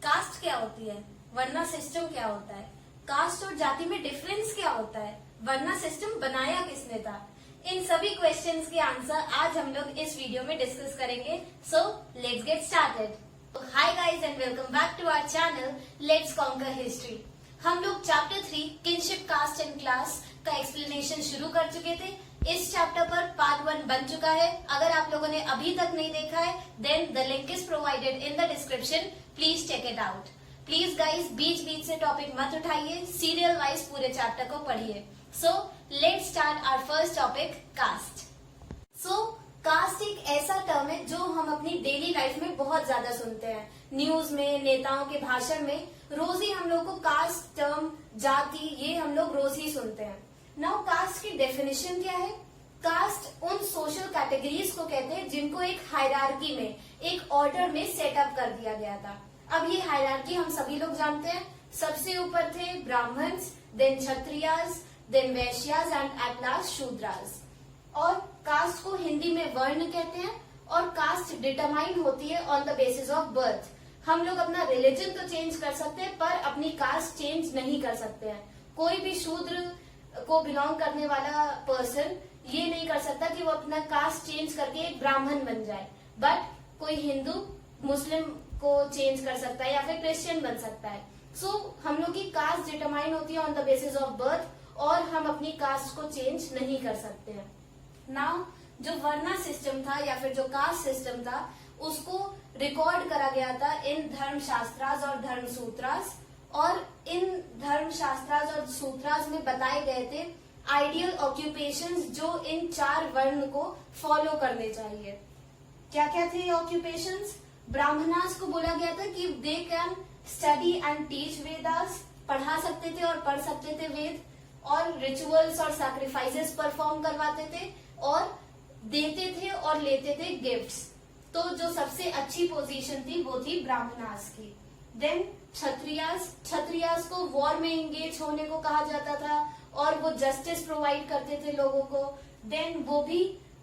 Cast क्या होती है, वर्ना सिस्टम क्या होता है, कास्ट और जाति में डिफरेंस क्या होता है, वर्ना सिस्टम बनाया किसने था, इन सभी क्वेश्चंस के आंसर आज हम लोग इस वीडियो में डिस्कस करेंगे। So let's get started. Hi guys and welcome back to our channel let's conquer history. हम लोग chapter 3 kinship caste and class का एक्सप्लेनेशन शुरू कर चुके थे। इस चैप्टर पर पार्ट 1 बन चुका है। अगर आप लोगों ने अभी तक नहीं देखा है then the link is provided in the description, please check it out. Please guys बीच बीच से टॉपिक मत उठाइए, सीरियल वाइज पूरे चैप्टर को पढ़िए। So let's start our first topic, caste. So caste एक ऐसा टर्म है जो हम अपनी डेली लाइफ में बहुत ज्यादा सुनते हैं, न्यूज में, नेताओं के भाषण में रोज ही हम लोग को कास्ट टर्म, जाति, ये हम लोग रोज ही सुनते हैं। नाउ कास्ट की डेफिनेशन क्या है? कास्ट उन सोशल कैटेगरीज को कहते हैं जिनको एक हायरार्की में, एक ऑर्डर में सेटअप कर दिया गया था। अब ये हायरार्की हम सभी लोग जानते हैं। सबसे ऊपर थे Brahmins, then Kshatriyas, then Vaishyas and at last Shudras. और कास्ट को हिंदी में वर्ण कहते हैं और कास्ट डिटरमाइन होती है on the basis of birth. हम लोग अपना रिलीजन तो चेंज कर सकते हैं पर अपनी कास्ट चेंज नहीं कर सकते हैं। कोई भी शूद्र को बिलोंग करने वाला पर्सन ये नहीं कर सकता कि वो अपना कास्ट चेंज करके एक ब्राह्मण बन जाए, बट कोई हिंदू मुस्लिम को चेंज कर सकता है या फिर क्रिश्चियन बन सकता है। सो हम लोग की कास्ट डिटरमाइन होती है on the basis of birth और हम अपनी कास्ट को चेंज नहीं कर सकते हैं। नाउ जो वर्ना सिस्टम था या फिर जो कास्ट सिस्टम था उसको रिकॉर्ड करा गया था इन धर्मशास्त्रास और धर्मसूत्रास, और इन धर्मशास्त्रास और सूत्रास में बताए गए थे आइडियल ऑक्यूपेशंस जो इन 4 वर्ण को फॉलो करने चाहिए। क्या क्या थे ये ऑक्यूपेशंस? ब्राह्मणास को बोला गया था कि they can study and teach Vedas, पढ़ा सकते थे और पढ़ सकते थे वेद, और रिचुअल्स और सैक्रिफाइसेस परफॉर्म करवाते थे और देते थे और लेते थे गिफ्ट्स। तो जो सबसे अच्छी पोजीशन थी वो थी ब्राह्मणास की। देन क्षत्रियास को वॉर में एंगेज होने को कहा जाता था और वो जस्टिस प्रोवाइड करते थे लोगों को। देन वो भी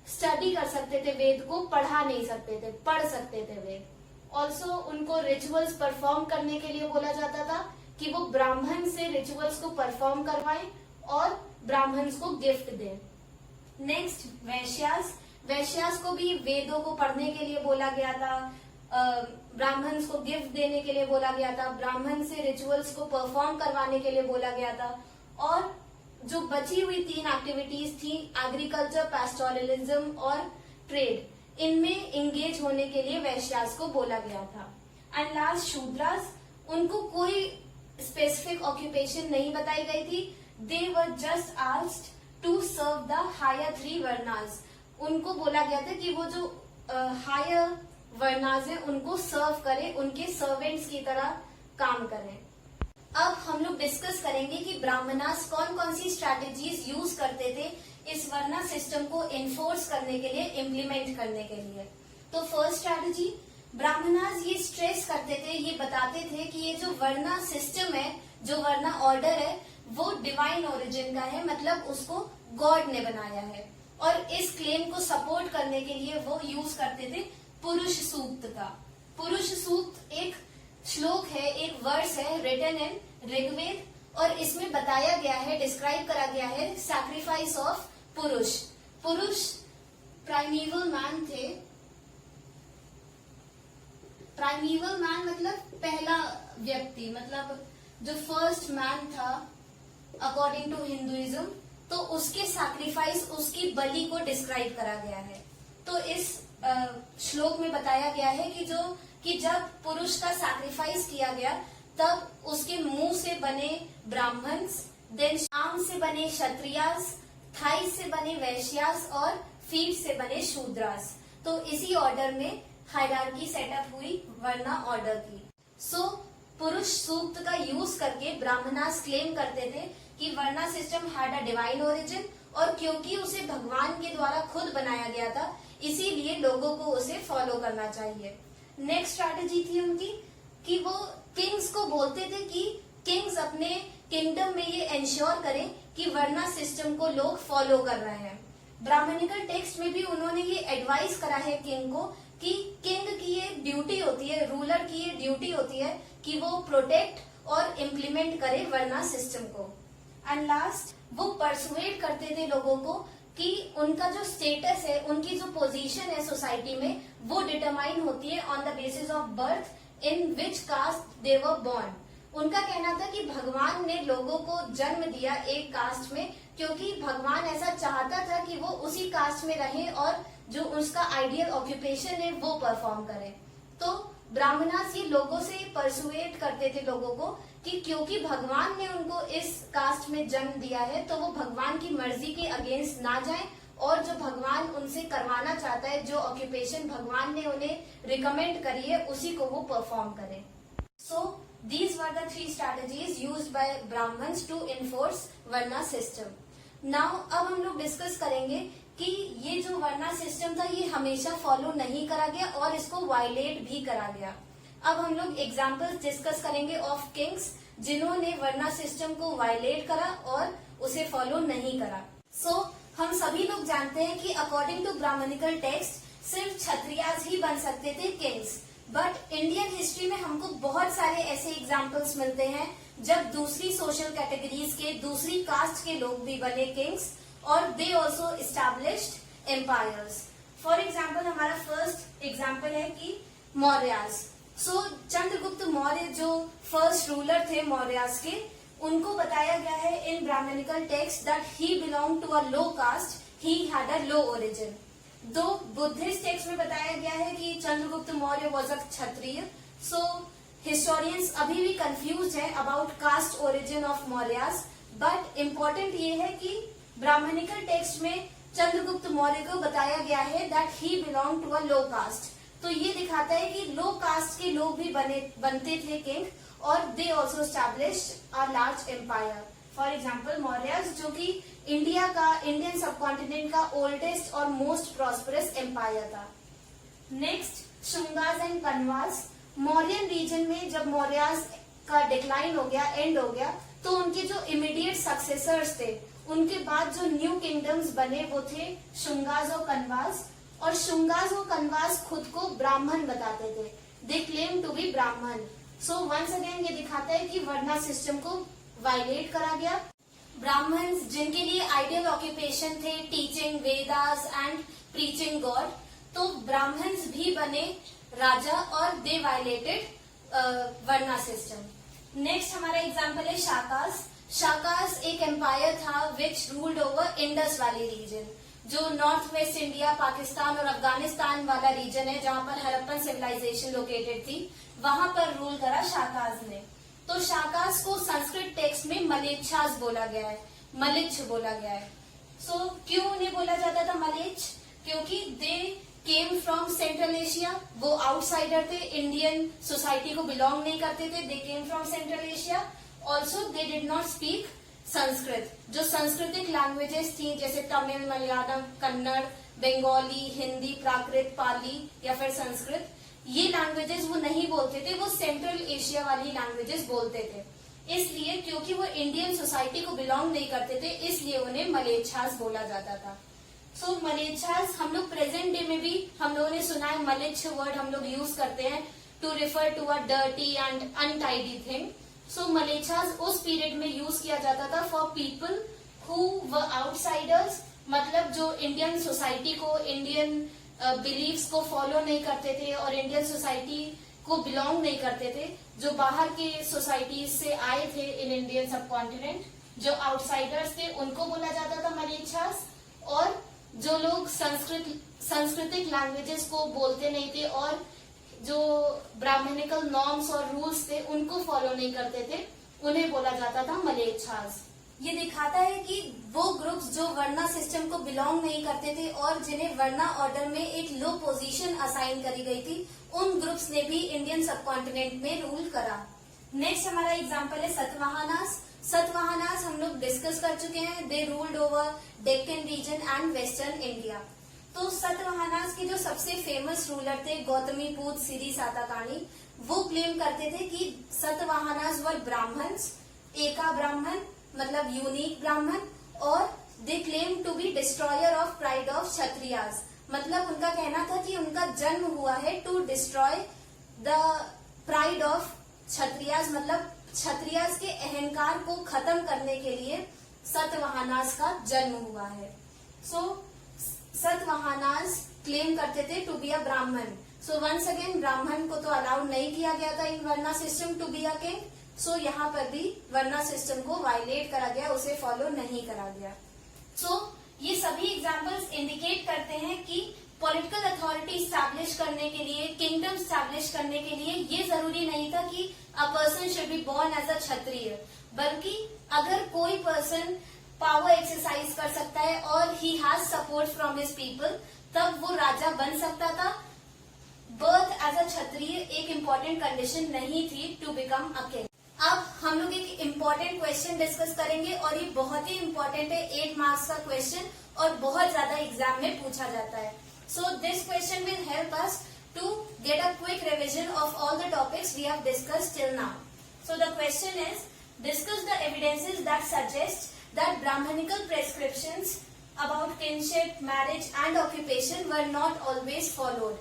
स्टडी कर सकते थे वेद को, पढ़ा नहीं सकते थे, पढ़ सकते थे वेद। ऑल्सो उनको रिचुअल्स परफॉर्म करने के लिए बोला जाता था कि वो ब्राह्मण से रिचुअल्स को परफॉर्म करवाएं और ब्राह्मण्स को गिफ्ट दें। नेक्स्ट वैश्यास को भी वेदों को पढ़ने के लिए बोला गया था, ब्राह्मण्स को गिफ्ट देने के लिए बोला गया था, ब्राह्मण से रिचुअल्स को परफॉर्म करवाने के लिए बोला गया था। और जो बची हुई 3 एक्टिविटीज थी, एग्रीकल्चर, पैस्टोरलिज्म और ट्रेड, इनमें एंगेज होने के लिए वैश्यास को बोला गया था। एंड लास्ट शूद्रास, उनको कोई स्पेसिफिक ऑक्यूपेशन नहीं बताई गई थी। They were just asked to serve the higher 3 varnas. उनको बोला गया था कि वो जो हायर वर्णास है उनको सर्व करें, उनके सर्वेंट्स की तरह काम करें। अब हम लोग डिस्कस करेंगे कि ब्राह्मणास कौन कौन सी स्ट्रैटेजीज यूज करते थे इस वर्णा सिस्टम को इन्फोर्स करने के लिए, इम्प्लीमेंट करने के लिए। तो फर्स्ट स्ट्रैटेजी, ब्राह्मणास ये स्ट्रेस करते थे, ये बताते थे कि ये जो वर्णा सिस्टम है, जो वर्णा ऑर्डर है, वो डिवाइन ओरिजिन का है, मतलब उसको गॉड ने बनाया है। और इस क्लेम को सपोर्ट करने के लिए वो यूज करते थे पुरुष सूक्त का। पुरुष सूक्त एक श्लोक है, एक वर्स है रिटन इन ऋग्वेद, और इसमें बताया गया है, डिस्क्राइब करा गया है सैक्रिफाइस ऑफ पुरुष। पुरुष प्राइमीवल मैन थे। प्राइमीवल मैन मतलब पहला व्यक्ति, मतलब जो फर्स्ट मैन था अकॉर्डिंग टू हिंदुइज्म, तो उसके सैक्रिफाइस, उसकी बलि को डिस्क्राइब करा गया है। तो इस श्लोक में बताया गया है कि जब पुरुष का सैक्रिफाइस किया गया तब उसके मुंह से बने ब्राह्मण्स, देन आर्म से बने क्षत्रियास, थाई से बने वैश्यास और फीट से बने शूद्रास। तो इसी ऑर्डर में हायरार्की सेटअप हुई वर्णा ऑर्डर की। सो पुरुष सूक्त का यूज करके ब्राह्मणास क्लेम करते थे कि varna system had a divine origin, और क्योंकि उसे भगवान के द्वारा खुद बनाया गया था इसीलिए लोगों को उसे फॉलो करना चाहिए। नेक्स्ट स्ट्रैटेजी थी उनकी कि वो किंग्स को बोलते थे कि किंग्स अपने किंगडम में ये एंश्योर करें कि वर्णा सिस्टम को लोग फॉलो कर रहे हैं। ब्राह्मणिकल टेक्स्ट में भी उन्होंने ये एडवाइस करा है किंग को कि किंग की ये ड्यूटी होती है, रूलर की ये ड्यूटी होती है कि वो प्रोटेक्ट और इम्प्लीमेंट करे वर्ना सिस्टम को। एंड लास्ट, वो परसुएट करते थे लोगों को कि उनका जो स्टेटस है, उनकी जो पोजीशन है सोसाइटी में, वो डिटरमाइन होती है on the basis of birth in which caste they were born. उनका कहना था कि भगवान ने लोगों को जन्म दिया एक कास्ट में, क्योंकि भगवान ऐसा चाहता था कि वो उसी कास्ट में रहे और जो उसका आइडियल ऑक्यूपेशन है वो परफॉर्म करे। तो ब्राह्मणास ये लोगों से परसुएट करते थे लोगों को कि क्योंकि भगवान ने उनको इस कास्ट में जन्म दिया है तो वो भगवान की मर्जी के अगेंस्ट ना जाएं और जो भगवान उनसे करवाना चाहता है, जो ऑक्यूपेशन भगवान ने उन्हें रिकमेंड करी है, उसी को वो परफॉर्म करें। So these were the 3 strategies used by Brahmins to enforce Varna system. Now अब हम लोग डिस्कस करेंगे कि ये जो वर्ना सिस्टम था ये हमेशा फॉलो नहीं करा गया और इसको वायलेट भी करा गया। अब हम लोग एग्जाम्पल्स डिस्कस करेंगे ऑफ किंग्स जिन्होंने वर्ना सिस्टम को वायलेट करा और उसे फॉलो नहीं करा। हम सभी लोग जानते हैं कि अकॉर्डिंग टू ब्राह्मणिकल टेक्स्ट सिर्फ क्षत्रियाज ही बन सकते थे किंग्स, बट इंडियन हिस्ट्री में हमको बहुत सारे ऐसे एग्जाम्पल्स मिलते हैं जब दूसरी सोशल कैटेगरीज के, दूसरी कास्ट के लोग भी बने किंग्स और they also established empires. For example हमारा फर्स्ट एग्जाम्पल है कि मौर्यास। चंद्रगुप्त मौर्य जो फर्स्ट रूलर थे मौर्यास के, उनको बताया गया है in Brahmanical text that he belong to a low caste, he had a low origin. दो बुद्धिस्ट टेक्स्ट में बताया गया है कि Chandragupta Maurya was a Kshatriya. Historians अभी भी कंफ्यूज है about caste origin of Mauryas, but important ये है कि ब्राह्मणिकल टेक्स्ट में चंद्रगुप्त मौर्य को बताया गया है that he belong to a low caste. तो ये दिखाता है कि लो कास्ट के लोग भी बनते थे किंग और they also established a large empire. For example Mauryas, जो कि इंडियन सबकॉन्टिनेंट का ओल्डेस्ट और मोस्ट प्रॉस्परस एम्पायर था। Next Shungas and Kanvas. Mauryan region में जब मौर्यास का डिक्लाइन हो गया, एंड हो गया, तो उनके जो इमीडिएट सक्सेसर्स थे, उनके बाद जो न्यू किंगडम्स बने वो थे शुंगास और कन्वास। और शुंगास और कन्वास खुद को ब्राह्मण बताते थे, दे क्लेम टू बी ब्राह्मण। वंस अगेन ये दिखाता है कि वर्ना सिस्टम को वायलेट करा गया। ब्राह्मण्स जिनके लिए आइडियल ऑक्यूपेशन थे teaching Vedas and preaching God, तो ब्राह्मण्स भी बने राजा और they violated varna system. Next हमारा एग्जाम्पल है शाकास। शाकास एक एम्पायर था which ruled over Indus valley region, जो नॉर्थ वेस्ट इंडिया, पाकिस्तान और अफगानिस्तान वाला रीजन है जहां पर हड़प्पन सिविलाइजेशन लोकेटेड थी, वहां पर रूल करा शाकास ने। तो शाकास को संस्कृत टेक्स्ट में मलेच्छास बोला गया है, मलिच्छ बोला गया है। क्यों उन्हें बोला जाता था मलेच्छ? क्योंकि they came from central Asia, वो आउटसाइडर थे, इंडियन सोसाइटी को बिलोंग नहीं करते थे, they came from central Asia. Also they did not speak Sanskrit, जो सांस्कृतिक लैंग्वेजेस थी जैसे तमिल, मलयालम, कन्नड़, बंगाली, हिंदी, प्राकृत, पाली या फिर संस्कृत, ये लैंग्वेजेस वो नहीं बोलते थे, वो सेंट्रल एशिया वाली लैंग्वेजेस बोलते थे। इसलिए क्योंकि वो इंडियन सोसाइटी को बिलोंग नहीं करते थे, इसलिए उन्हें मलेच्छास बोला जाता था। मलेच्छास हम लोग प्रेजेंट डे में भी हम लोगों ने सुना है, मलिच्छ वर्ड हम लोग यूज करते हैं to refer to a dirty and untidy thing. Mlecchas उस पीरियड में यूज किया जाता था for people who were outsiders, मतलब जो इंडियन सोसाइटी को, इंडियन बिलीव्स को फॉलो नहीं करते थे और इंडियन सोसाइटी को बिलोंग नहीं करते थे, जो बाहर के सोसाइटीज से आए थे इन इंडियन सबकॉन्टिनेंट, जो आउटसाइडर्स थे, उनको बोला जाता था मलेच्छास। और जो लोग सांस्कृतिक लैंग्वेजेस को बोलते नहीं थे और जो ब्राह्मणिकल नॉर्म्स और रूल्स थे उनको फॉलो नहीं करते थे, उन्हें बोला जाता था मलेच्छास। ये दिखाता है कि वो ग्रुप्स जो वर्ना सिस्टम को बिलोंग नहीं करते थे और जिन्हें वर्ना ऑर्डर में एक लो पोजीशन असाइन करी गई थी, उन ग्रुप्स ने भी इंडियन सबकॉन्टिनेंट में रूल करा। नेक्स्ट हमारा एग्जांपल है सतवाहनास। सतवाहनास हम लोग डिस्कस कर चुके हैं, they ruled over Deccan region and western India. तो सतवाहनास के जो सबसे फेमस रूलर थे गौतमीपुत्र सिरी सातकर्णी, वो क्लेम करते थे कि सतवाहनास वर ब्राह्मण्स, एका ब्राह्मण मतलब यूनिक ब्राह्मण, और they claim to be destroyer of pride of Kshatriyas, मतलब उनका कहना था कि उनका जन्म हुआ है to destroy the pride of Kshatriyas, मतलब क्षत्रियाज के अहंकार को खत्म करने के लिए सतवाहनास का जन्म हुआ है। सो सतवाहनास क्लेम करते थे to be a Brahmin. So once again ब्राह्मण को तो अलाउड नहीं किया गया था in varna system to be a king. So यहाँ पर भी वर्णा सिस्टम को वायलेट करा गया, उसे फॉलो नहीं करा गया। सो ये सभी एग्जाम्पल्स इंडिकेट करते हैं कि पॉलिटिकल अथॉरिटी स्टैब्लिश करने के लिए, किंगडम स्टैब्लिश करने के लिए ये जरूरी नहीं था कि a person should be born as a Kshatriya, बल्कि अगर कोई पर्सन पावर एक्सरसाइज कर सकता है और he has support from his people, तब वो राजा बन सकता था। बर्थ एज अ क्षत्रिय एक इम्पोर्टेंट कंडीशन नहीं थी टू बिकम अ किंग। अब हम लोग एक इम्पोर्टेंट क्वेश्चन डिस्कस करेंगे और ये बहुत ही इम्पोर्टेंट है, 8 मार्क्स का क्वेश्चन और बहुत ज्यादा एग्जाम में पूछा जाता है। So this question will help us to get a quick revision of all the topics we have discussed till now. So the question is, discuss the evidences that suggest that Brahmanical prescriptions about kinship, marriage and occupation were not always followed.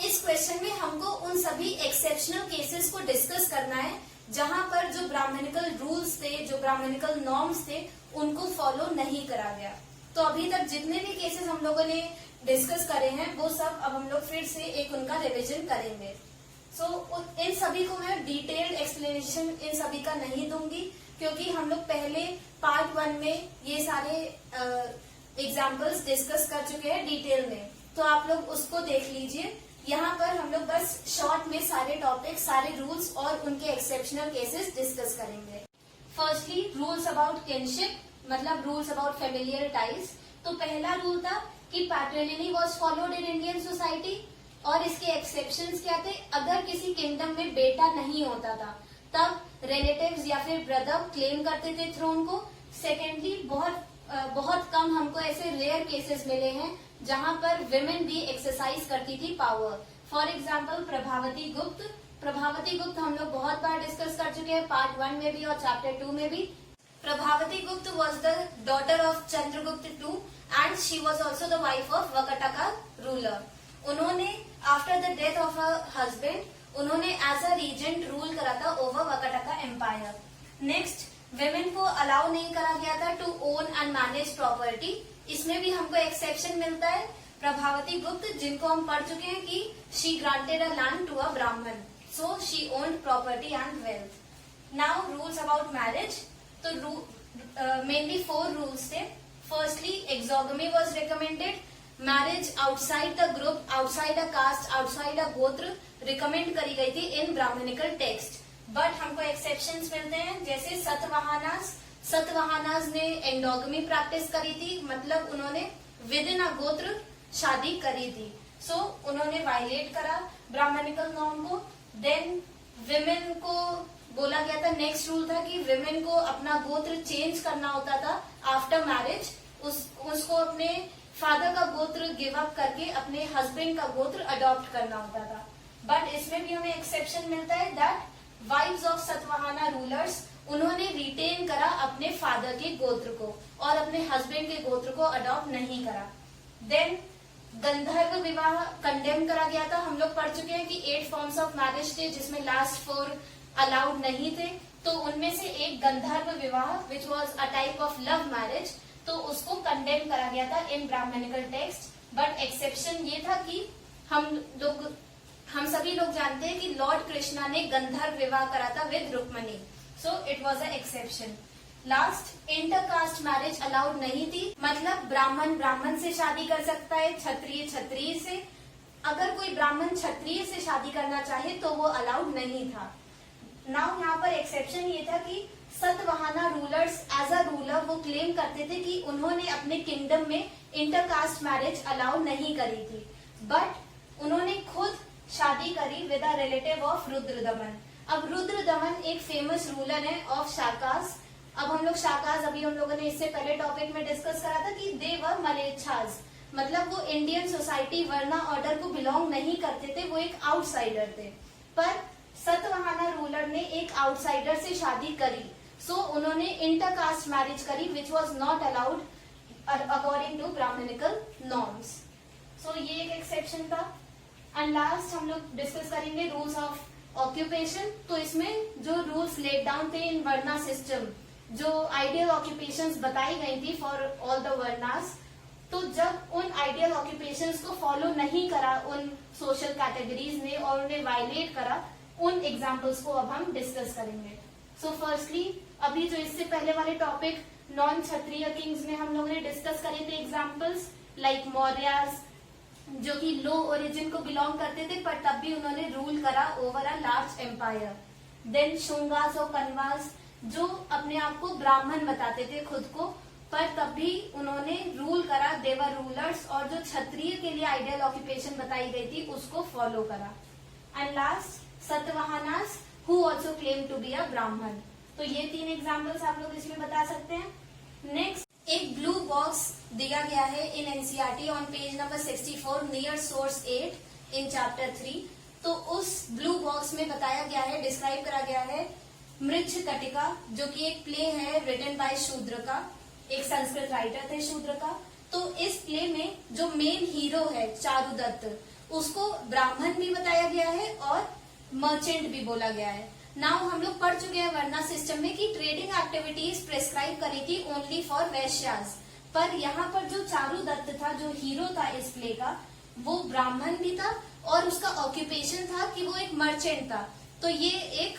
इस question में हमको उन सभी exceptional cases को discuss करना है जहां पर जो ब्राह्मणिकल रूल्स थे, जो ब्राह्मणिकल नॉर्म्स थे, उनको फॉलो नहीं करा गया। तो अभी तक जितने भी केसेस हम लोगों ने डिस्कस करे हैं वो सब अब हम लोग फिर से एक उनका रिविजन करेंगे। सो इन सभी को मैं डिटेल्ड एक्सप्लेनेशन इन सभी का नहीं दूंगी, क्योंकि हम लोग पहले पार्ट 1 में ये सारे एग्जाम्पल्स डिस्कस कर चुके हैं डिटेल में, तो आप लोग उसको देख लीजिए। यहाँ पर हम लोग बस शॉर्ट में सारे टॉपिक, सारे रूल्स और उनके एक्सेप्शनल केसेस डिस्कस करेंगे। फर्स्टली रूल्स अबाउट किनशिप, मतलब रूल्स अबाउट फेमिलियर टाइज। तो पहला रूल था कि patriliny was followed in Indian society, और इसके एक्सेप्शंस क्या थे? अगर किसी किंगडम में बेटा नहीं होता था तब रिलेटिव्स या फिर ब्रदर क्लेम करते थे थ्रोन को। सेकेंडली बहुत कम हमको ऐसे रेयर केसेस मिले हैं जहां पर विमेन भी एक्सरसाइज करती थी पावर। फॉर एग्जाम्पल प्रभावती गुप्त। प्रभावती गुप्त हम लोग बहुत बार डिस्कस कर चुके हैं, पार्ट 1 में भी और चैप्टर 2 में भी। Prabhavati Gupta was the daughter of Chandragupta II and she was also the wife of Vakataka ruler. उन्होंने after the death of a husband उन्होंने एज अ रीजेंट रूल करा था over Vakataka empire. Next, women को अलाउ नहीं करा गया था to own and manage property. इसमें भी हमको एक्सेप्शन मिलता है। प्रभावती गुप्त, जिनको हम पढ़ चुके हैं कि she granted a land to a Brahmin, so she owned property and wealth. Now rules about marriage. तो मेनली 4 रूल्स थे। Firstly exogamy was recommended. Marriage outside the group, outside a caste, outside a gotra recommend करी गई थी in Brahmanical text. But हमको exceptions मिलते हैं, जैसे सतवाहनास। सतवाहनास ने एंडोगमी प्रैक्टिस करी थी, मतलब उन्होंने विद इन अ गोत्र शादी करी थी। सो उन्होंने वायलेट करा ब्राह्मणिकल नॉर्म को। देन विमेन को बोला गया था, नेक्स्ट रूल था कि विमेन को अपना गोत्र चेंज करना होता था आफ्टर मैरिज। उसको अपने फादर का गोत्र गिव अप करके अपने हस्बैंड का गोत्र अडॉप्ट करना होता था। बट इसमें भी हमें एक्सेप्शन मिलता है that wives of Satavahana rulers, उन्होंने रिटेन करा अपने फादर के गोत्र को और अपने हस्बैंड के गोत्र को अडॉप्ट नहीं करा। देन गंधर्व विवाह कंडेम करा गया था। हम लोग पढ़ चुके हैं कि 8 फॉर्म्स ऑफ मैरिज थे, जिसमें लास्ट 4 अलाउड नहीं थे। तो उनमें से एक गंधर्व विवाह which was a type of love marriage, तो उसको कंडेम करा गया था इन ब्राह्मणिकल टेक्स्ट। बट एक्सेप्शन ये था कि हम सभी लोग जानते हैं कि लॉर्ड कृष्णा ने गंधर्व विवाह करा था with Rukmini, so it was a exception. Last, intercaste marriage allowed नहीं थी, मतलब ब्राह्मण ब्राह्मण से शादी कर सकता है, क्षत्रिय क्षत्रिय से। अगर कोई ब्राह्मण क्षत्रिय से शादी करना चाहे तो वो अलाउड नहीं था। नाउ यहाँ पर एक्सेप्शन ये था कि Satavahana rulers as a ruler वो क्लेम करते थे कि उन्होंने अपने किंगडम में इंटरकास्ट मैरिज अलाउ नहीं करी थी, बट उन्होंने खुद शादी करी with a relative of Rudradaman. अब रुद्रदमन एक फेमस रूलर है ऑफ शाकास। अब हम लोग शाकास, अभी हम लोगों ने इससे पहले टॉपिक में डिस्कस करा था कि दे वर मलेच्छास, मतलब वो इंडियन सोसाइटी वर्ना ऑर्डर को बिलोंग नहीं करते थे, वो एक आउटसाइडर थे। पर सतवाहना रूलर ने एक आउटसाइडर से शादी करी, सो उन्होंने इंटरकास्ट मैरिज करी which was not allowed according to Brahmanical norms. So ये एक एक्सेप्शन था। एंड लास्ट हम लोग डिस्कस करेंगे रूल्स ऑफ ऑक्यूपेशन। तो इसमें जो रूल्स लेट डाउन थे इन वर्ना सिस्टम, जो आइडियल ऑक्यूपेशंस बताई गई थी फॉर ऑल द वर्नास, तो जब उन आइडियल ऑक्यूपेशंस को फॉलो नहीं करा उन सोशल कैटेगरीज ने और उन्हें वायलेट करा, उन एग्जाम्पल्स को अब हम डिस्कस करेंगे। सो फर्स्टली अभी जो इससे पहले वाले टॉपिक नॉन क्षत्रिय किंग्स में हम लोगों ने डिस्कस करे थे एग्जाम्पल्स लाइक मौर्यास, जो कि लो ओरिजिन को बिलोंग करते थे पर तब भी उन्होंने रूल करा over a large empire. Then Shungas और कन्वास, जो अपने आप को ब्राह्मण बताते थे खुद को, पर तब भी उन्होंने रूल करा, देवर रूलर्स, और जो क्षत्रिय के लिए आइडियल ऑक्यूपेशन बताई गई थी उसको फॉलो करा। And last Satavahanas who also claim to be a Brahmin. तो ये 3 एग्जाम्पल्स आप लोग इसमें बता सकते हैं। नेक्स्ट एक ब्लू बॉक्स दिया गया है in NCERT on page number 64 near source 8 in chapter 3। तो उस ब्लू बॉक्स में बताया गया है, डिस्क्राइब करा गया है मृच्छकटिका, जो कि एक प्ले है रिटन बाय शूद्र का, एक संस्कृत राइटर थे शूद्र का। तो इस प्ले में जो मेन हीरो है चारुदत्त, उसको ब्राह्मण भी बताया गया है और मर्चेंट भी बोला गया है। नाउ हम लोग पढ़ चुके हैं वर्ना सिस्टम में कि ट्रेडिंग एक्टिविटीज प्रेस्क्राइब करी थी ओनली फॉर वैश्यास, पर यहाँ पर जो चारुदत्त था, जो हीरो था इस प्ले का, वो ब्राह्मण भी था और उसका ऑक्यूपेशन था कि वो एक मर्चेंट था। तो ये एक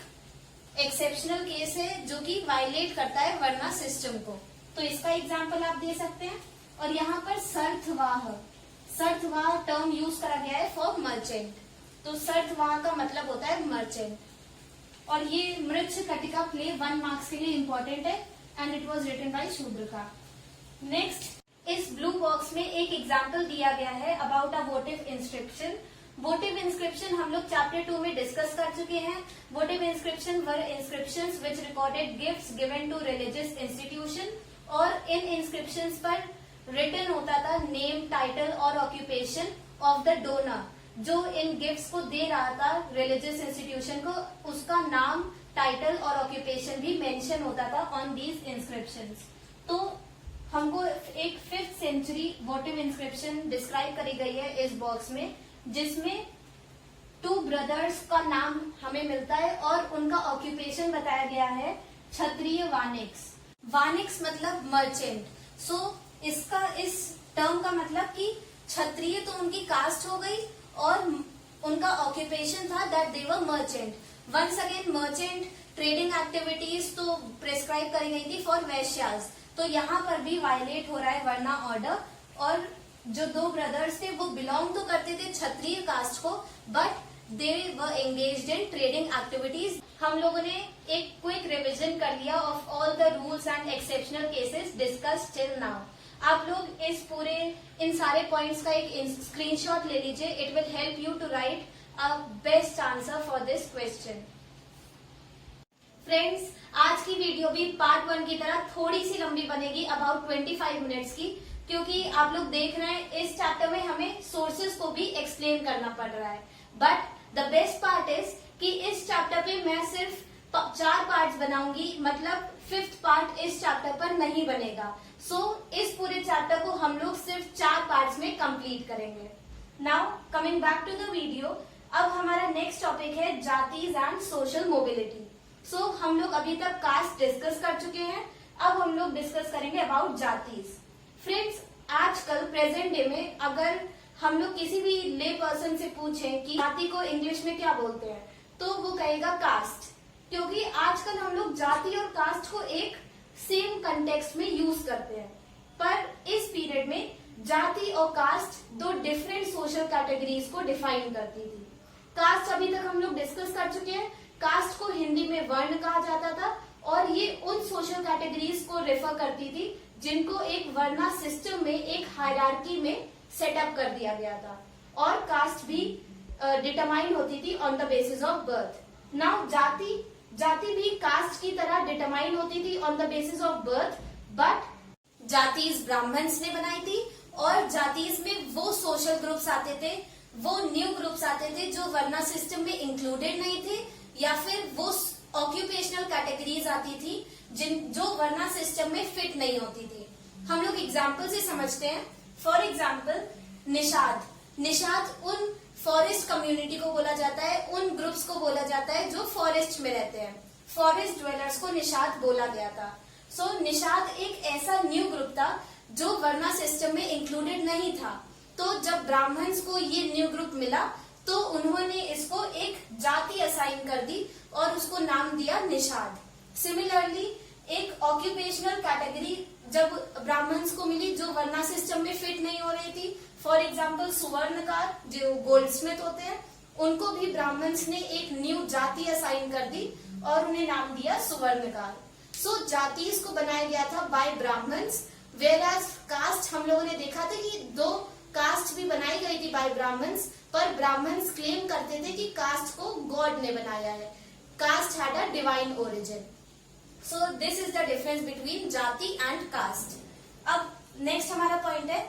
एक्सेप्शनल केस है जो कि वायलेट करता है वर्ना सिस्टम को। तो इसका एग्जाम्पल आप दे सकते हैं। और यहाँ पर सर्थवाह टर्म यूज करा गया है फॉर मर्चेंट। तो सर्थवाह का मतलब होता है मर्चेंट। और ये मृच्छकटिका प्ले 1 मार्क्स के लिए इम्पोर्टेंट है and it was written by Shudra का। नेक्स्ट इस ब्लू बॉक्स में एक एग्जाम्पल दिया गया है about a votive inscription. Votive inscription हम लोग चैप्टर 2 में डिस्कस कर चुके हैं। Votive inscription were inscriptions which recorded gifts given to religious institution, और इन इंस्क्रिप्शंस पर रिटन होता था नेम, टाइटल और ऑक्यूपेशन ऑफ द डोनर। जो इन गिफ्ट्स को दे रहा था रिलीजियस इंस्टीट्यूशन को, उसका नाम, टाइटल और ऑक्यूपेशन भी मेंशन होता था ऑन दीज इंस्क्रिप्शंस। तो हमको एक 5th सेंचुरी वोटिव इंस्क्रिप्शन डिस्क्राइब करी गई है इस बॉक्स में, जिसमें 2 ब्रदर्स का नाम हमें मिलता है और उनका ऑक्यूपेशन बताया गया है क्षत्रिय वानिक्स। वानिक्स मतलब मर्चेंट। सो इसका इस टर्म का मतलब कि क्षत्रिय तो उनकी कास्ट हो गई और उनका ऑक्यूपेशन था that they were merchant. Once again merchant trading activities तो प्रेस्क्राइब करी गई थी फॉर वैश्यास। तो यहाँ पर भी वायलेट हो रहा है वर्ना ऑर्डर। और जो 2 ब्रदर्स थे वो बिलोंग तो करते थे क्षत्रिय कास्ट को, but they were engaged in trading activities. हम लोगों ने एक क्विक रिविजन कर लिया of all the rules and exceptional cases discussed till now. आप लोग इन सारे पॉइंट्स का एक स्क्रीनशॉट ले लीजिए। It will help you to write a best answer for this question. Friends, आज की वीडियो भी पार्ट 1 की तरह थोड़ी सी लंबी बनेगी, अबाउट 25 मिनट्स की, क्योंकि आप लोग देख रहे हैं इस चैप्टर में हमें सोर्सेज को भी एक्सप्लेन करना पड़ रहा है। But the best part is कि इस चैप्टर पे मैं सिर्फ 4 पार्ट्स बनाऊंगी, मतलब 5th पार्ट इस चैप्टर पर नहीं बनेगा। सो इस पूरे चैप्टर को हम लोग सिर्फ 4 पार्ट्स में कंप्लीट करेंगे। Now coming back to the video, अब हमारा नेक्स्ट टॉपिक है jatis and social mobility. So हम लोग अभी तक कास्ट डिस्कस कर चुके हैं, अब हम लोग डिस्कस करेंगे अबाउट जातीज। फ्रेंड्स, आजकल प्रेजेंट डे में अगर हम लोग किसी भी ले पर्सन से पूछें कि जाति को इंग्लिश में क्या बोलते हैं, तो वो कहेगा कास्ट, क्योंकि आजकल हम लोग जाति और कास्ट को एक सेम कंटेक्स्ट में यूज करते हैं। पर इस पीरियड में जाति और कास्ट 2 डिफरेंट सोशल कैटेगरीज को डिफाइन करती थी। कास्ट अभी तक हम लोग डिस्कस कर चुके हैं। कास्ट को हिंदी में वर्ण कहा जाता था और ये उन सोशल कैटेगरीज को रेफर करती थी जिनको एक वर्ना सिस्टम में, एक हायरार्की में सेटअप कर दिया गया था, और कास्ट भी डिटरमाइन होती थी on the basis of birth. Now jati भी कास्ट की तरह डिटरमाइन होती थी on the basis of birth, but jatis Brahmins ने बनाई थी, और जातीज में वो सोशल ग्रुप्स आते थे, वो न्यू ग्रुप्स आते थे जो वर्ना सिस्टम में इंक्लूडेड नहीं थे, या फिर वो ऑक्यूपेशनल कैटेगरीज आती थी जो वर्ना सिस्टम में फिट नहीं होती थी। हम लोग एग्जाम्पल से समझते हैं। फॉर एग्जाम्पल निषाद, निषाद उन फॉरेस्ट कम्युनिटी को बोला जाता है, उन ग्रुप्स को बोला जाता है जो फॉरेस्ट में रहते हैं। फॉरेस्ट ड्वेलर्स को निषाद बोला गया था। सो निषाद एक ऐसा न्यू ग्रुप था जो वर्ना सिस्टम में इंक्लूडेड नहीं था। तो जब ब्राह्मण्स को ये न्यू ग्रुप मिला तो उन्होंने इसको एक जाति असाइन कर दी और उसको नाम दिया निषाद। सिमिलरली एक ऑक्यूपेशनल कैटेगरी जब ब्राह्मण्स को मिली जो वर्ना सिस्टम में फिट नहीं हो रही थी, फॉर एग्जाम्पल सुवर्णकार जो गोल्डस्मिथ होते हैं, उनको भी ब्राह्मण्स ने एक न्यू जाति असाइन कर दी और उन्हें नाम दिया सुवर्णकार। सो जातिज को बनाया गया था बाय ब्राह्मण्स, वेयरएज कास्ट हम लोगों ने देखा था कि 2 कास्ट भी बनाई गई थी बाय ब्राह्मण्स, पर ब्राह्मण्स क्लेम करते थे कि कास्ट को गॉड ने बनाया है। Caste had a divine origin. So this is the difference between jati and caste. अब नेक्स्ट हमारा पॉइंट है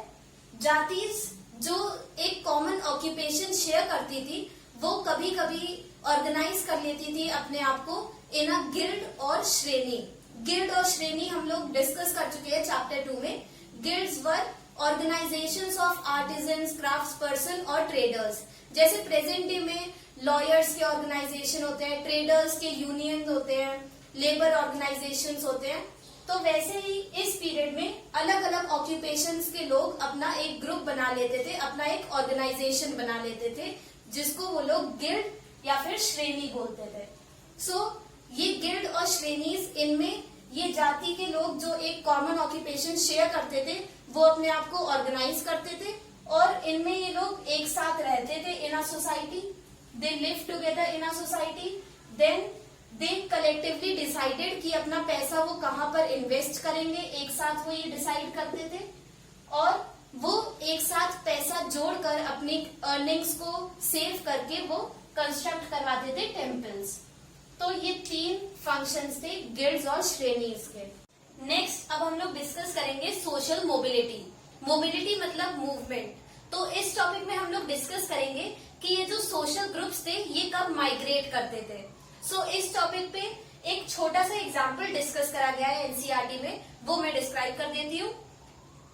जातिज जो एक कॉमन ऑक्यूपेशन शेयर करती थी वो कभी कभी ऑर्गेनाइज कर लेती थी अपने आप को इन अ गिल्ड और श्रेणी। गिल्ड और श्रेणी हम लोग डिस्कस कर चुके हैं चैप्टर 2 में। Guilds were organisations of artisans, crafts person और ट्रेडर्स। जैसे प्रेजेंट डे में लॉयर्स के ऑर्गेनाइजेशन होते हैं, ट्रेडर्स के यूनियन होते हैं, लेबर ऑर्गेनाइजेशंस होते हैं, तो वैसे ही इस पीरियड में अलग अलग ऑक्यूपेशंस के लोग अपना एक ग्रुप बना लेते थे, अपना एक ऑर्गेनाइजेशन बना लेते थे जिसको वो लोग गिल्ड या फिर श्रेणी बोलते थे। सो ये गिल्ड और श्रेणीज, इनमें ये जाति के लोग जो एक कॉमन ऑक्यूपेशन शेयर करते थे वो अपने आप को ऑर्गेनाइज करते थे और इनमें ये लोग एक साथ रहते थे in a society. They live together in a society. Then they collectively decided कि अपना पैसा वो कहाँ पर इन्वेस्ट करेंगे, एक साथ वो ये डिसाइड करते थे और वो एक साथ पैसा जोड़कर अपनी अर्निंग्स को सेव करके वो कंस्ट्रक्ट करवाते थे टेम्पल्स। तो ये 3 फंक्शंस थे गिल्ड्स और श्रेणीज के। नेक्स्ट अब हम लोग डिस्कस करेंगे सोशल मोबिलिटी। मोबिलिटी मतलब मूवमेंट। तो इस टॉपिक में हम लोग डिस्कस करेंगे कि ये जो सोशल ग्रुप्स थे ये कब माइग्रेट करते थे। सो इस टॉपिक पे एक छोटा सा एग्जाम्पल डिस्कस करा गया है एनसीईआरटी में, वो मैं डिस्क्राइब कर देती हूँ।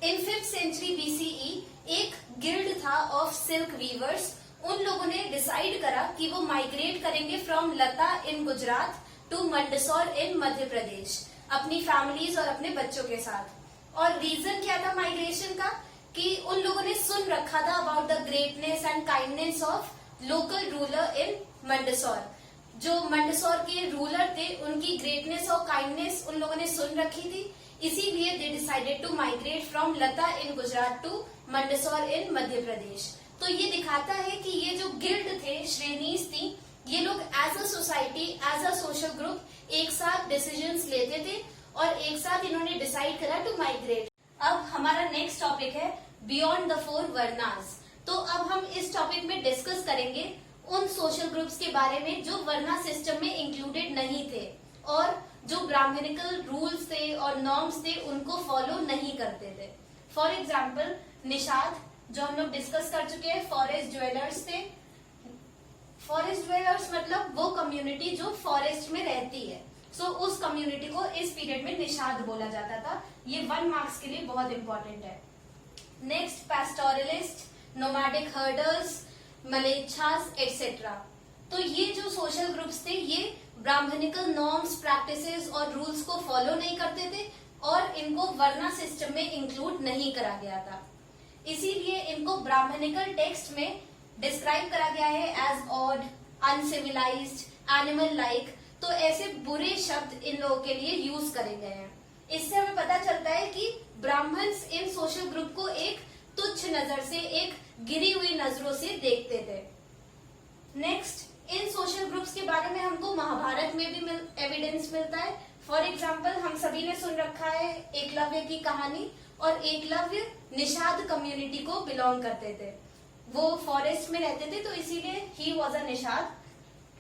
इन 5th सेंचुरी बीसीई एक गिल्ड था ऑफ सिल्क वीवर्स। उन लोगों ने डिसाइड करा कि वो माइग्रेट करेंगे from Lata in Gujarat to Mandsaur in Madhya Pradesh अपनी फैमिलीज और अपने बच्चों के साथ। और रीजन क्या था माइग्रेशन का कि उन लोगों ने सुन रखा था about the greatness and kindness of local ruler in Mandsaur. जो मंडसौर के रूलर थे उनकी ग्रेटनेस और काइंडनेस उन लोगों ने सुन रखी थी, इसीलिए they decided to migrate from Lata in Gujarat to Mandsaur in Madhya Pradesh. तो ये दिखाता है कि ये जो गिल्ड थे, श्रेणीज थी, ये लोग as a society, as a social group एक साथ डिसीजंस लेते थे और एक साथ इन्होंने डिसाइड करा टू माइग्रेट। अब हमारा नेक्स्ट टॉपिक है बियॉन्ड द 4 वर्नास। तो अब हम इस टॉपिक में डिस्कस करेंगे उन सोशल ग्रुप्स के बारे में जो वर्ना सिस्टम में इंक्लूडेड नहीं थे और जो ब्राह्मणिकल रूल्स थे और नॉर्म्स थे उनको फॉलो नहीं करते थे। फॉर एग्जाम्पल निषाद जो हम लोग डिस्कस कर चुके हैं, फॉरेस्ट ड्वेलर्स थे। फॉरेस्ट ड्वेलर्स मतलब वो कम्युनिटी जो फॉरेस्ट में रहती है। सो उस कम्युनिटी को इस पीरियड में निषाद बोला जाता था। ये 1 मार्क्स के लिए बहुत इंपॉर्टेंट है। Next pastoralist, nomadic herders, Mlecchas etcetera. तो ये जो सोशल ग्रुप्स थे ये ब्राह्मणिकल नॉर्म्स, प्रैक्टिसेस और रूल्स को फॉलो नहीं करते थे और इनको वर्ना सिस्टम में इंक्लूड नहीं करा गया था। इसीलिए इनको ब्राह्मणिकल टेक्स्ट में डिस्क्राइब करा गया है as odd, uncivilised, animal like. तो ऐसे बुरे शब्द इन लोगों के लिए यूज करे गए हैं। इससे हमें पता चलता है कि ब्राह्मण्स इन सोशल ग्रुप को एक तुच्छ नजर से, एक गिरी हुई नजरों से देखते थे। नेक्स्ट इन सोशल ग्रुप्स के बारे में हमको महाभारत में भी एविडेंस मिलता है। फॉर एग्जाम्पल हम सभी ने सुन रखा है एकलव्य की कहानी और एकलव्य निषाद कम्युनिटी को बिलोंग करते थे। वो फॉरेस्ट में रहते थे तो इसीलिए ही वॉज अ निषाद।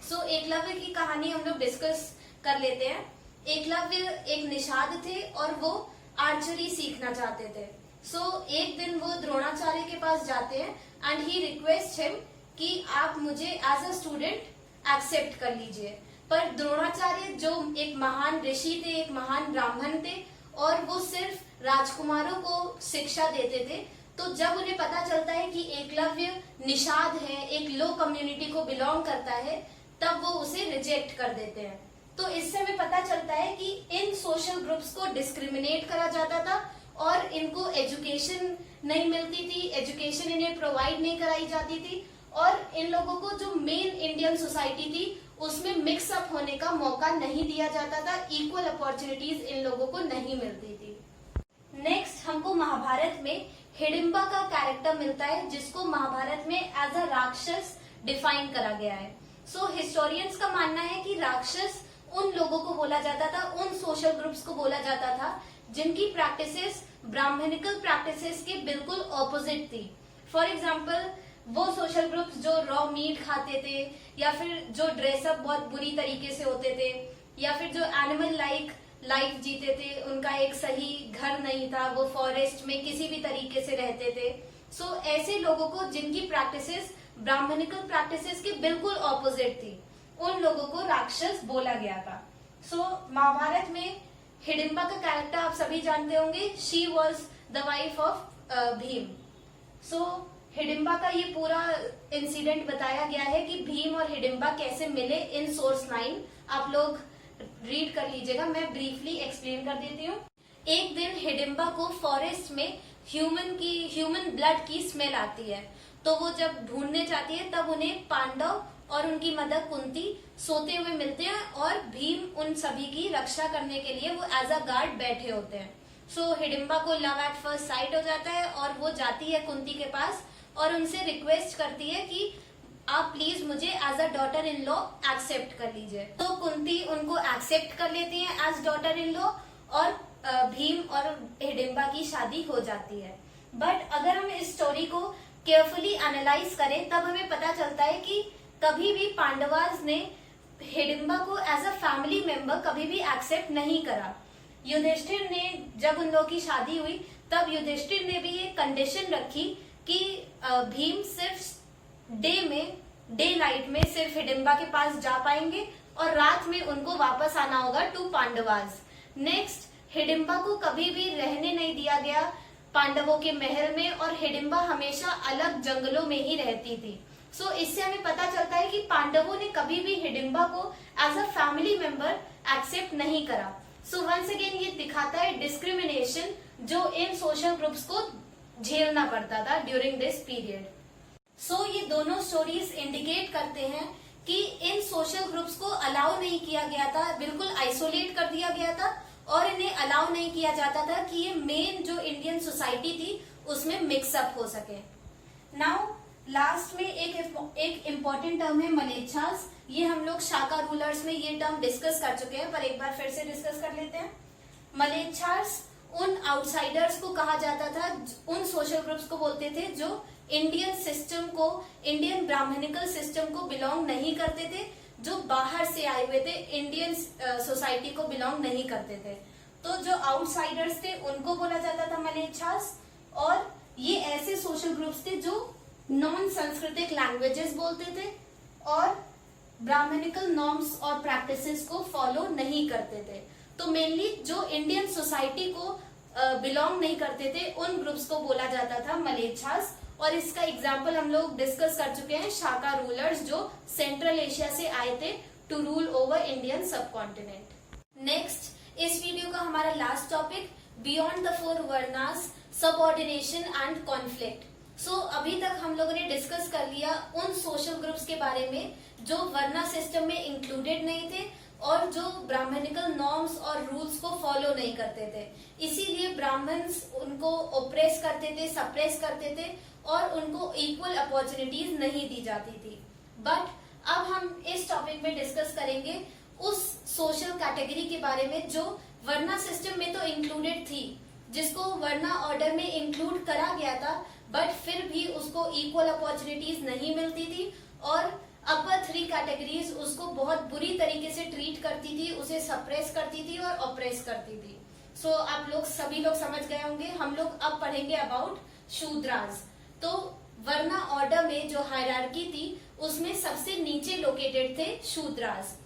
सो एकलव्य की कहानी हम लोग डिस्कस कर लेते हैं। एकलव्य एक निषाद थे और वो आर्चरी सीखना चाहते थे। सो एक दिन वो द्रोणाचार्य के पास जाते हैं एंड ही रिक्वेस्ट हिम कि आप मुझे एज अ स्टूडेंट एक्सेप्ट कर लीजिए। पर द्रोणाचार्य जो एक महान ऋषि थे, एक महान ब्राह्मण थे और वो सिर्फ राजकुमारों को शिक्षा देते थे, तो जब उन्हें पता चलता है कि एकलव्य निषाद है, एक लो कम्युनिटी को बिलोंग करता है, तब वो उसे रिजेक्ट कर देते हैं। तो इससे हमें पता चलता है कि इन सोशल ग्रुप्स को डिस्क्रिमिनेट करा जाता था और इनको एजुकेशन नहीं मिलती थी, एजुकेशन इन्हें प्रोवाइड नहीं कराई जाती थी, और इन लोगों को जो मेन इंडियन सोसाइटी थी उसमें मिक्स अप होने का मौका नहीं दिया जाता था, इक्वल अपॉर्चुनिटीज इन लोगों को नहीं मिलती थी। नेक्स्ट हमको महाभारत में हिडिंबा का कैरेक्टर मिलता है, जिसको महाभारत में एज अ राक्षस डिफाइन करा गया है। सो हिस्टोरियंस का मानना है कि राक्षस उन लोगों को बोला जाता था, उन सोशल ग्रुप्स को बोला जाता था जिनकी प्रैक्टिसेस ब्राह्मणिकल प्रैक्टिसेस के बिल्कुल ऑपोजिट थी। फॉर एग्जाम्पल वो सोशल ग्रुप्स जो रॉ मीट खाते थे, या फिर जो ड्रेसअप बहुत बुरी तरीके से होते थे, या फिर जो एनिमल लाइक लाइफ जीते थे, उनका एक सही घर नहीं था, वो फॉरेस्ट में किसी भी तरीके से रहते थे। सो ऐसे लोगों को जिनकी प्रैक्टिसेस ब्राह्मणिकल प्रैक्टिसेस के बिल्कुल ऑपोजिट थी, उन लोगों को राक्षस बोला गया था। सो महाभारत में हिडिंबा का कैरेक्टर आप सभी जानते होंगे, she was the wife of Bhim. So Hidimba का ये पूरा इंसिडेंट बताया गया है कि भीम और हिडिंबा कैसे मिले इन सोर्स 9। आप लोग रीड कर लीजिएगा, मैं ब्रीफली एक्सप्लेन कर देती हूँ। एक दिन हिडिंबा को फॉरेस्ट में ह्यूमन ब्लड की स्मेल आती है, तो वो जब ढूंढने जाती है तब उन्हें पांडव और उनकी मदर कुंती सोते हुए मिलते हैं, और भीम उन सभी की रक्षा करने के लिए वो एज अ गार्ड बैठे होते हैं। सो हिडिंबा को लव एट फर्स्ट साइट हो जाता है और वो जाती है कुंती के पास और उनसे रिक्वेस्ट करती है कि आप प्लीज मुझे as a daughter in law accept कर लीजिए। तो कुंती उनको एक्सेप्ट कर लेती है एज डॉटर इन लॉ, और भीम और हिडिंबा की शादी हो जाती है। बट अगर हम इस स्टोरी को केयरफुली एनालाइज करें तब हमें पता चलता है कि कभी भी पांडवास ने हिडिंबा को एज अ फैमिली मेंबर कभी भी एक्सेप्ट नहीं करा। युधिष्ठिर ने जब उन लोगों की शादी हुई तब युधिष्ठिर ने भी ये कंडीशन रखी कि भीम सिर्फ डे लाइट में सिर्फ हिडिंबा के पास जा पाएंगे और रात में उनको वापस आना होगा टू पांडवास। नेक्स्ट, हिडिंबा को कभी भी रहने नहीं दिया गया पांडवों के महल में, और हिडिंबा हमेशा अलग जंगलों में ही रहती थी। सो इससे हमें पता चलता है कि पांडवों ने कभी भी हिडिंबा को as a family member accept नहीं करा। सो वंस अगेन ये दिखाता है डिस्क्रिमिनेशन जो इन सोशल ग्रुप्स को झेलना पड़ता था ड्यूरिंग दिस पीरियड। सो ये दोनों स्टोरीज इंडिकेट करते हैं कि इन सोशल ग्रुप्स को अलाउ नहीं किया गया था, बिल्कुल आइसोलेट कर दिया गया था, और इन्हें अलाउ नहीं किया जाता था कि ये मेन जो इंडियन सोसाइटी थी उसमें मिक्सअप हो सके। नाउ लास्ट में एक इम्पोर्टेंट टर्म है मलेच्छास। ये हम लोग शाका रूलर्स में ये टर्म डिस्कस कर चुके हैं, पर एक बार फिर से डिस्कस कर लेते हैं। मलेच्छास उन आउटसाइडर्स को कहा जाता था, उन सोशल ग्रुप्स को बोलते थे जो इंडियन सिस्टम को, इंडियन ब्राह्मणिकल सिस्टम को बिलोंग नहीं करते थे, जो बाहर से आए हुए थे, इंडियन सोसाइटी को बिलोंग नहीं करते थे। तो जो आउटसाइडर्स थे उनको बोला जाता था मलेच्छास, और ये ऐसे सोशल ग्रुप्स थे जो नॉन सांस्कृतिक लैंग्वेजेस बोलते थे और ब्राह्मणिकल नॉर्म्स और प्रैक्टिसेस को फॉलो नहीं करते थे। तो मेनली जो इंडियन सोसाइटी को बिलोंग नहीं करते थे उन ग्रुप्स को बोला जाता था मलेच्छास, और इसका एग्जाम्पल हम लोग डिस्कस कर चुके हैं, शाका रूलर्स जो सेंट्रल एशिया से आए थे to rule over Indian subcontinent. Next, इस वीडियो का हमारा last topic beyond the four varnas, subordination and conflict. So अभी तक हम लोगों ने डिस्कस कर लिया उन सोशल ग्रुप्स के बारे में जो वर्ना सिस्टम में इंक्लूडेड नहीं थे और जो ब्राह्मणिकल नॉर्म्स और रूल्स को फॉलो नहीं करते थे, इसीलिए ब्राह्मण्स उनको ओप्रेस करते थे, सप्रेस करते थे और उनको इक्वल अपॉर्चुनिटीज नहीं दी जाती थी। बट अब हम इस टॉपिक में डिस्कस करेंगे उस सोशल कैटेगरी के बारे में जो वर्ना सिस्टम में तो इंक्लूडेड थी, जिसको वर्ना ऑर्डर में इंक्लूड करा गया था, बट फिर भी उसको इक्वल अपॉर्चुनिटीज नहीं मिलती थी और अपर 3 कैटेगरीज उसको बहुत बुरी तरीके से ट्रीट करती थी, उसे सप्रेस करती थी और ऑप्रेस करती थी। सो आप लोग सभी लोग समझ गए होंगे। हम लोग अब पढ़ेंगे अबाउट शूद्रास। तो वर्ना ऑर्डर में जो हायरार्की थी उसमें सबसे नीचे लोकेटेड थे शूद्रास।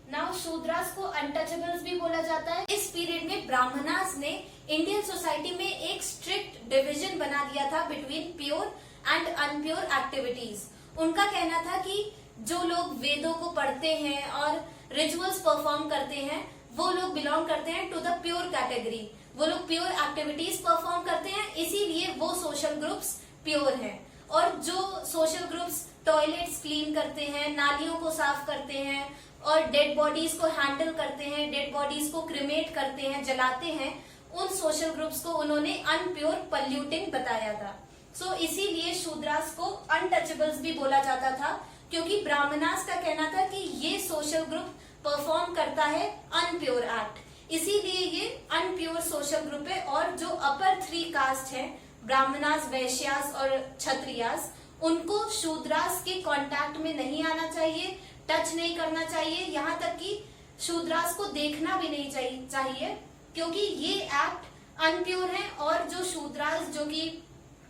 नाउ शूद्रास को अनटचेबल्स भी बोला जाता है। इस पीरियड में ब्राह्मणास ने इंडियन सोसाइटी में एक स्ट्रिक्ट डिवीजन बना दिया था between pure and unpure activities. उनका कहना था कि जो लोग वेदों को पढ़ते हैं और रिचुअल्स परफॉर्म करते हैं वो लोग बिलोंग करते हैं टू द प्योर कैटेगरी, वो लोग प्योर एक्टिविटीज परफॉर्म करते हैं, इसीलिए वो सोशल ग्रुप्स प्योर हैं। और जो सोशल ग्रुप्स टॉयलेट्स क्लीन करते हैं, नालियों को साफ करते हैं और डेड बॉडीज को हैंडल करते हैं, डेड बॉडीज को क्रिमेट करते हैं, जलाते हैं, उन सोशल ग्रुप्स को उन्होंने अनप्योर पल्यूटिंग बताया था। सो इसीलिए शूद्रास को अनटचेबल्स भी बोला जाता था, क्योंकि ब्राह्मणास का कहना था कि ये सोशल ग्रुप परफॉर्म करता है अनप्योर एक्ट, इसीलिए ये अनप्योर सोशल ग्रुप है। और जो अपर 3 कास्ट हैं, ब्राह्मणास, वैश्यास और क्षत्रियास, उनको शूद्रास के कांटेक्ट में नहीं आना चाहिए, टच नहीं करना चाहिए, यहाँ तक कि शूद्रास को देखना भी नहीं चाहिए, क्योंकि ये एक्ट अनप्योर है। और जो शूद्रास जो कि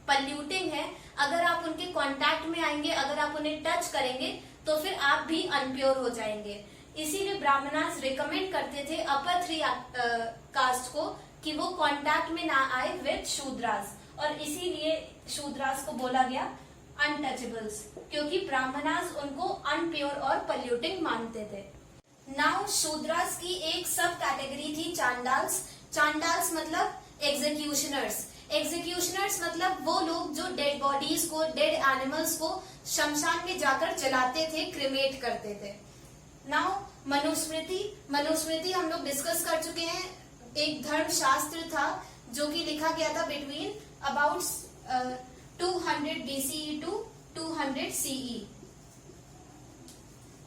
पल्यूटिंग है, अगर आप उनके कांटेक्ट में आएंगे, अगर आप उन्हें टच करेंगे तो फिर आप भी अनप्योर हो जाएंगे। इसीलिए ब्राह्मणास रिकमेंड करते थे अपर 3 कास्ट को कि वो कांटेक्ट में ना आए विद शूद्रास, और इसीलिए शूद्रास को बोला गया अनटचेबल्स, क्योंकि ब्राह्मणास उनको अनप्योर और पल्यूटिंग मानते थे। नाउ शूद्रास की एक सब कैटेगरी थी चांडाल्स। चांडाल्स मतलब एग्जीक्यूशनर्स। एग्जीक्यूशनर्स मतलब वो लोग जो डेड बॉडीज को, डेड एनिमल्स को शमशान में जाकर जलाते थे, क्रिमेट करते थे। नाउ मनुस्मृति। मनुस्मृति हम लोग डिस्कस कर चुके हैं, एक धर्म शास्त्र था जो कि लिखा गया था between about 200 BCE to 200 CE,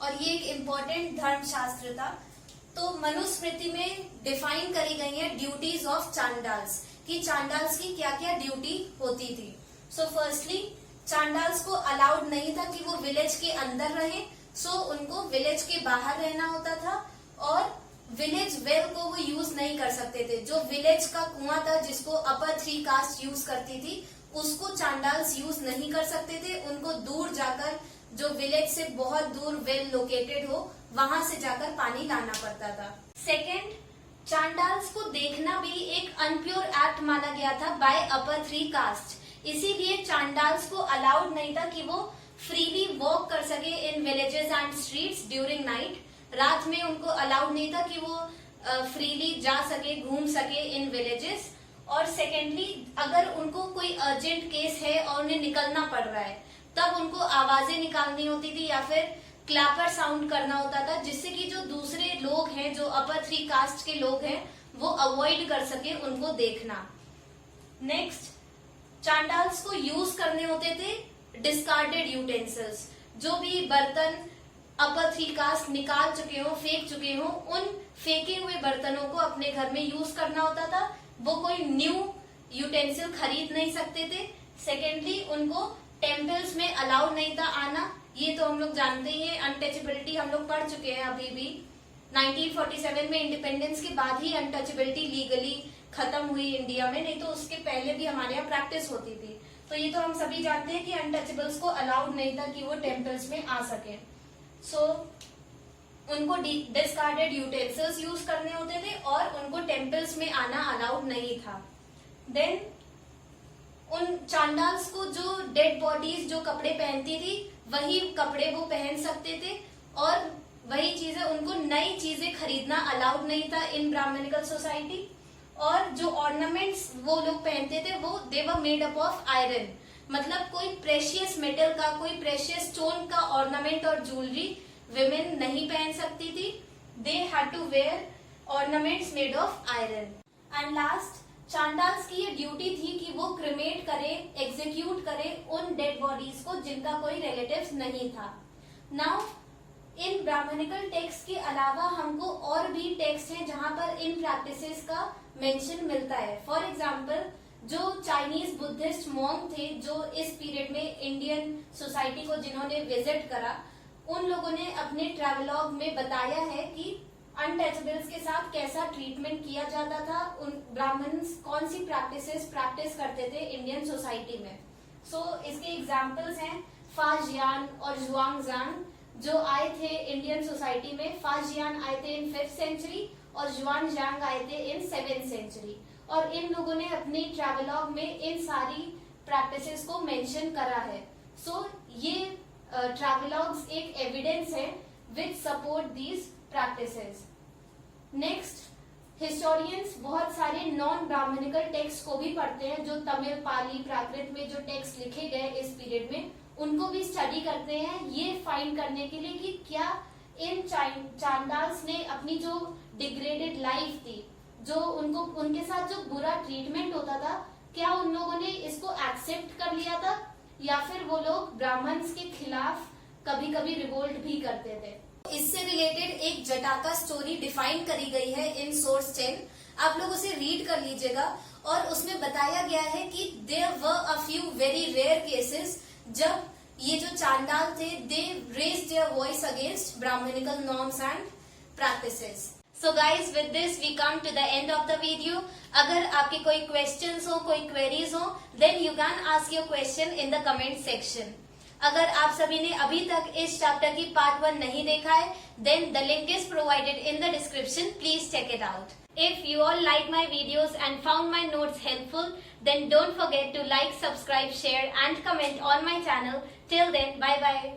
और ये एक इम्पोर्टेंट धर्म शास्त्र था। तो मनुस्मृति में डिफाइन करी गई है ड्यूटीज ऑफ चांडाल्स, कि चांडाल्स की क्या क्या ड्यूटी होती थी। सो फर्स्टली चांडाल्स को अलाउड नहीं था कि वो विलेज के अंदर रहे, सो उनको विलेज के बाहर रहना होता था, और विलेज वेल को वो यूज नहीं कर सकते थे। जो विलेज का कुआं था जिसको अपर 3 कास्ट यूज करती थी, उसको चांडाल्स यूज नहीं कर सकते थे। उनको दूर जाकर, जो विलेज से बहुत दूर वेल लोकेटेड हो, वहां से जाकर पानी लाना पड़ता था। सेकेंड, चांडाल्स को देखना भी एक अनप्योर एक्ट माना गया था बाय अपर 3 कास्ट, इसीलिए चांडाल्स को अलाउड नहीं था कि वो फ्रीली वॉक कर सके in villages and streets during night. रात में उनको अलाउड नहीं था कि वो फ्रीली जा सके, घूम सके इन विलेजेस। और सेकेंडली, अगर उनको कोई अर्जेंट केस है और उन्हें निकलना पड़ रहा है, तब उनको आवाजें निकालनी होती थी या फिर क्लैपर साउंड करना होता था, जिससे कि जो दूसरे लोग हैं, जो अपर 3 कास्ट के लोग हैं, वो अवॉइड कर सके उनको देखना। नेक्स्ट, चांडाल्स को यूज करने होते थे डिस्कार्डेड यूटेंसिल्स। जो भी बर्तन अपर 3 कास्ट निकाल चुके हो, फेंक चुके हो, उन फेंके हुए बर्तनों को अपने घर में यूज करना होता था। वो कोई न्यू यूटेंसिल खरीद नहीं सकते थे। सेकेंडली, उनको टेम्पल्स में अलाउड नहीं था आना, ये तो हम लोग जानते ही हैं। अनटचेबिलिटी हम लोग पढ़ चुके हैं अभी भी। 1947 में इंडिपेंडेंस के बाद ही अनटचेबिलिटी लीगली खत्म हुई इंडिया में, नहीं तो उसके पहले भी हमारे यहाँ प्रैक्टिस होती थी। तो ये तो हम सभी जानते हैं कि अनटचेबल्स को अलाउड नहीं था कि वो टेम्पल्स में आ सके। सो उनको डिस्कार्डेड यूटेंसिल्स यूज करने होते थे और उनको टेम्पल्स में आना अलाउड नहीं था। देन उन चांडाल्स को जो डेड बॉडीज जो कपड़े पहनती थी, वही कपड़े वो पहन सकते थे, और वही चीजें, उनको नई चीजें खरीदना अलाउड नहीं था इन ब्राह्मणिकल सोसाइटी। और जो ऑर्नामेंट्स वो लोग पहनते थे, वो they were made up of iron, मतलब कोई प्रेशियस मेटल का, कोई प्रेशियस स्टोन का ऑर्नामेंट और ज्वेलरी विमेन नहीं पहन सकती थी। They had to wear ornaments made of iron. And last, Chandals की ये ड्यूटी थी कि वो क्रिमेट करे, एग्जीक्यूट करे उन डेड बॉडीज को जिनका कोई रिलेटिव्स नहीं था। नाउ इन ब्राह्मणिकल टेक्स्ट के अलावा हमको और भी टेक्स्ट हैं जहां पर इन प्रैक्टिसेस का मेंशन मिलता है। फॉर एग्जाम्पल, जो चाइनीज बुद्धिस्ट मॉन्क थे जो इस पीरियड में इंडियन सोसाइटी को जिन्होंने विजिट करा, उन लोगों ने अपने ट्रेवलॉग में बताया है कि अनटचेबल्स के साथ कैसा ट्रीटमेंट किया जाता था, उन ब्राह्मण्स कौन सी प्रैक्टिस करते थे इंडियन सोसाइटी में। सो इसके एग्जाम्पल्स हैं फाजियान और जुआंगजान, जो आए थे इंडियन सोसाइटी में, फाजियान आए थे इन 5th सेंचुरी और जुआन जांग आए थे इन 7th सेंचुरी। और इन लोगों ने अपनी ट्रैवलॉग में इन सारी प्रैक्टिसेस को मेंशन करा है। सो ये ट्रैवलॉग्स एक एविडेंस है विच support these practices. Next, historians बहुत सारे नॉन ब्राह्मणिकल टेक्स्ट को भी पढ़ते हैं, जो तमिल, पाली, प्राकृत में जो टेक्स्ट लिखे गए इस पीरियड में, उनको भी स्टडी करते हैं ये फाइंड करने के लिए कि क्या इन चांडाल्स ने अपनी जो डिग्रेडेड लाइफ थी, जो उनके साथ जो बुरा ट्रीटमेंट होता था, क्या उन लोगों ने इसको एक्सेप्ट कर लिया था या फिर वो लोग ब्राह्मण्स के खिलाफ कभी कभी रिवोल्ट भी करते थे। इससे रिलेटेड एक जटाका स्टोरी डिफाइन करी गई है इन सोर्स 10। आप लोग उसे रीड कर लीजिएगा और उसमें बताया गया है कि there were a few very rare cases जब ये जो चांडाल थे they raised their voice against Brahmanical norms and practices. So guys, with this we come to the end of the video. अगर आपके कोई क्वेश्चंस हो, कोई क्वेरीज हो, then you can ask your question in the comment section. अगर आप सभी ने अभी तक इस चैप्टर की पार्ट 1 नहीं देखा है, then the link is provided in the description, please check it out. If you all like my videos and found my notes helpful, then don't forget to like, subscribe, share and comment on my channel. Till then, bye bye.